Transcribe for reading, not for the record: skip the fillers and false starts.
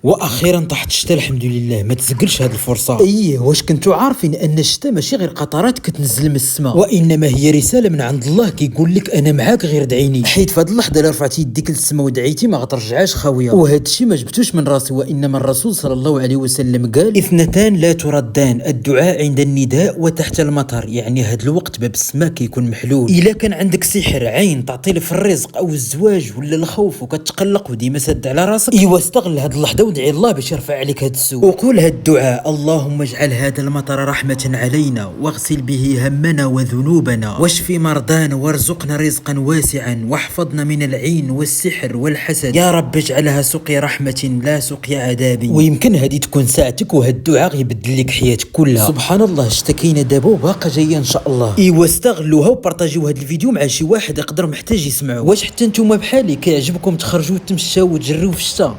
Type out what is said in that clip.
واخيرا طاحت الشتا الحمد لله، ما تزقلش هذه الفرصه. واش كنتوا عارفين ان الشتا ماشي غير قطرات كتنزل من السماء، وانما هي رساله من عند الله كيقول لك انا معاك غير دعيني. حيت في هذه اللحظه اللي رفعتي يديك للسماء ودعيتي ما غترجعهاش خاويه. وهذا الشيء ما جبتوش من راسي، وانما الرسول صلى الله عليه وسلم قال: اثنتان لا تردان، الدعاء عند النداء وتحت المطر. يعني هذا الوقت باب السماء كيكون محلول. الا كان عندك سحر عين تعطي في الرزق او الزواج ولا الخوف وكتقلق وديما سد على راسك، استغل هذه اللحظه ودعي الله باش يرفع عليك هذا السوء. وقول هذا الدعاء: اللهم اجعل هذا المطر رحمه علينا واغسل به همنا وذنوبنا واشف مرضانا وارزقنا رزقا واسعا واحفظنا من العين والسحر والحسد، يا رب اجعلها سقي رحمه لا سقي عذاب. ويمكن هذه تكون ساعتك وهذا الدعاء غيبدل لك حياتك كلها. سبحان الله، اشتكينا دابا وباقا جايه ان شاء الله. استغلوها وبارطاجيو هذا الفيديو مع شي واحد يقدر محتاج يسمعه. واش حتى نتوما بحالي كيعجبكم تخرجوا تمشاو وتجريو في الشتا؟